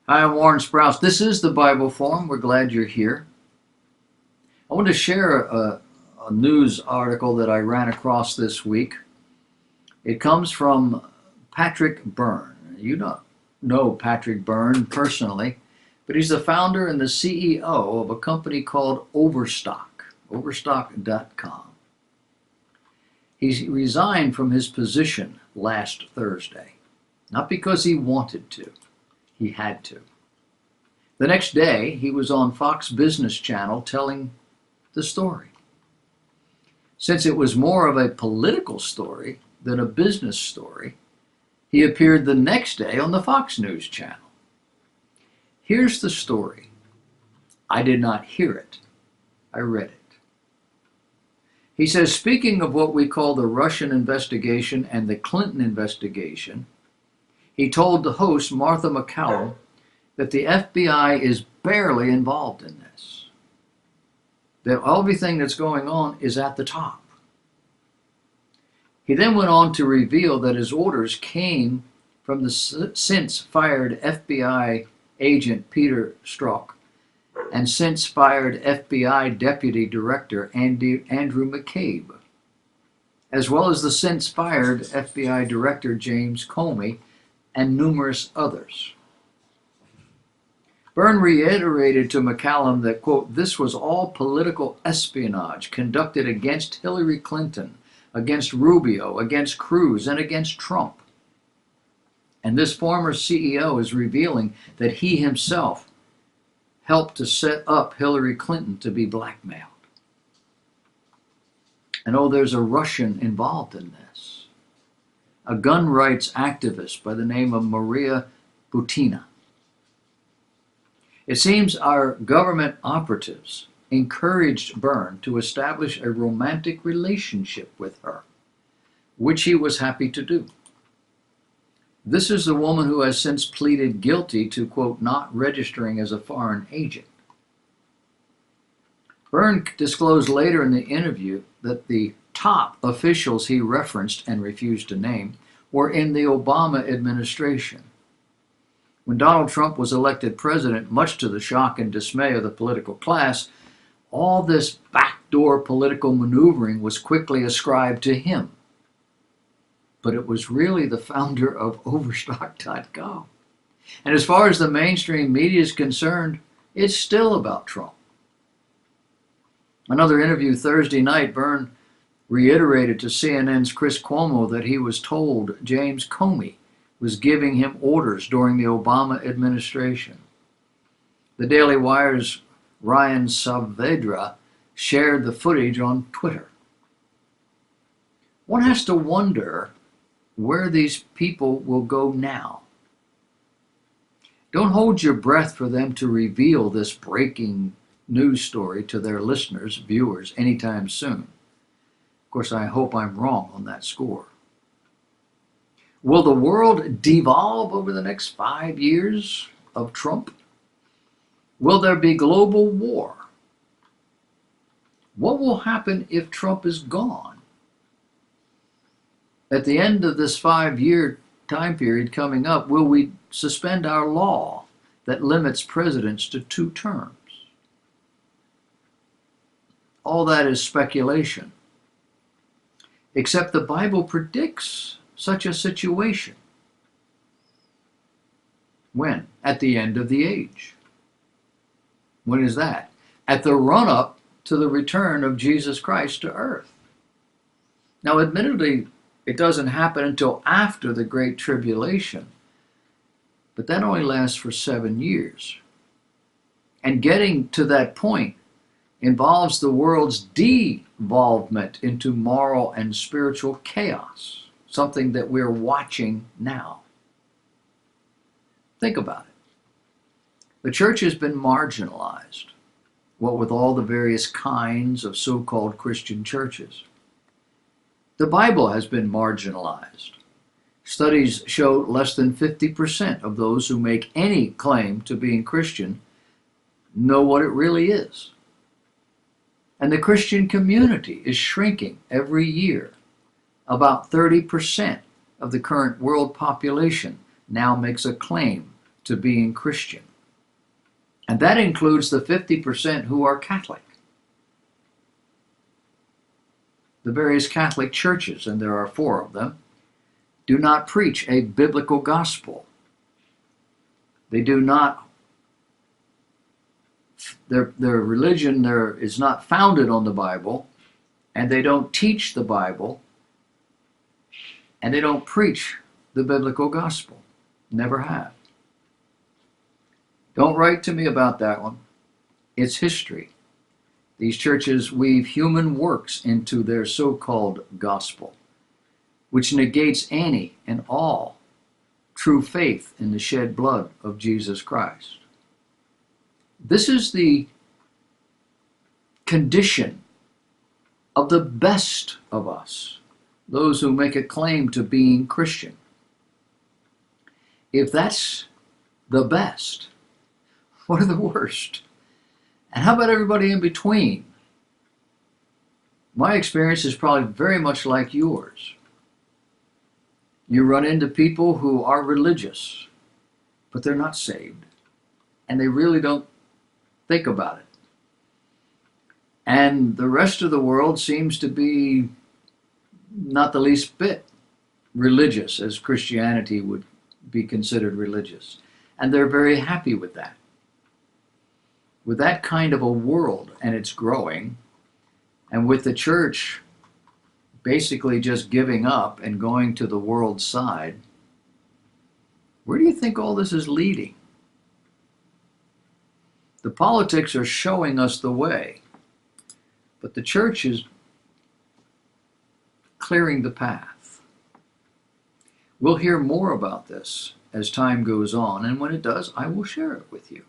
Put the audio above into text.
Hi, I'm Warren Sprouse. This is the Bible Forum. We're glad you're here. I want to share a news article that I ran across this week. It comes from Patrick Byrne. You don't know Patrick Byrne personally, but he's the founder and the CEO of a company called Overstock, overstock.com. He resigned from his position last Thursday, not because he wanted to. He had to. The next day, he was on Fox Business Channel telling the story. Since it was more of a political story than a business story, he appeared the next day on the Fox News channel. Here's the story. I did not hear it. I read it. He says, speaking of what we call the Russian investigation and the Clinton investigation, he told the host, Martha MacCallum, that the FBI is barely involved in this. That everything that's going on is at the top. He then went on to reveal that his orders came from the since fired FBI agent Peter Strzok and since fired FBI Deputy Director Andrew McCabe, as well as the since fired FBI Director James Comey and numerous others. Byrne reiterated to MacCallum that, quote, this was all political espionage conducted against Hillary Clinton, against Rubio, against Cruz, and against Trump. And this former CEO is revealing that he himself helped to set up Hillary Clinton to be blackmailed. And there's a Russian involved in this. A gun rights activist by the name of Maria Butina. It seems our government operatives encouraged Byrne to establish a romantic relationship with her, which he was happy to do. This is the woman who has since pleaded guilty to, quote, not registering as a foreign agent. Byrne disclosed later in the interview that the top officials he referenced and refused to name were in the Obama administration. When Donald Trump was elected president, much to the shock and dismay of the political class, all this backdoor political maneuvering was quickly ascribed to him. But it was really the founder of Overstock.com. And as far as the mainstream media is concerned, it's still about Trump. Another interview Thursday night, Byrne reiterated to CNN's Chris Cuomo that he was told James Comey was giving him orders during the Obama administration. The Daily Wire's Ryan Saavedra shared the footage on Twitter. One has to wonder where these people will go now. Don't hold your breath for them to reveal this breaking news story to their listeners, viewers, anytime soon. Of course, I hope I'm wrong on that score. Will the world devolve over the next 5 years of Trump? Will there be global war? What will happen if Trump is gone? At the end of this 5-year time period coming up, will we suspend our law that limits presidents to 2 terms? All that is speculation. Except the Bible predicts such a situation. When? At the end of the age. When is that? At the run-up to the return of Jesus Christ to earth. Now, admittedly, it doesn't happen until after the Great Tribulation, but that only lasts for 7 years. And getting to that point involves the world's devolvement into moral and spiritual chaos, something that we're watching now. Think about it. The church has been marginalized, what with all the various kinds of so-called Christian churches. The Bible has been marginalized. Studies show less than 50% of those who make any claim to being Christian know what it really is. And the Christian community is shrinking every year. About 30% of the current world population now makes a claim to being Christian. And that includes the 50% who are Catholic. The various Catholic churches, and there are 4 of them, do not preach a biblical gospel. They do not, their religion is not founded on the Bible, and they don't teach the Bible, and they don't preach the biblical gospel. Never have. Don't write to me about that one. It's history. These churches weave human works into their so-called gospel, which negates any and all true faith in the shed blood of Jesus Christ. This is the condition of the best of us, those who make a claim to being Christian. If that's the best, what are the worst? And how about everybody in between? My experience is probably very much like yours. You run into people who are religious, but they're not saved, and they really don't think about it. And the rest of the world seems to be not the least bit religious, as Christianity would be considered religious. And they're very happy with that. With that kind of a world, and it's growing, and with the church basically just giving up and going to the world's side, where do you think all this is leading? The politics are showing us the way, but the church is clearing the path. We'll hear more about this as time goes on, and when it does, I will share it with you.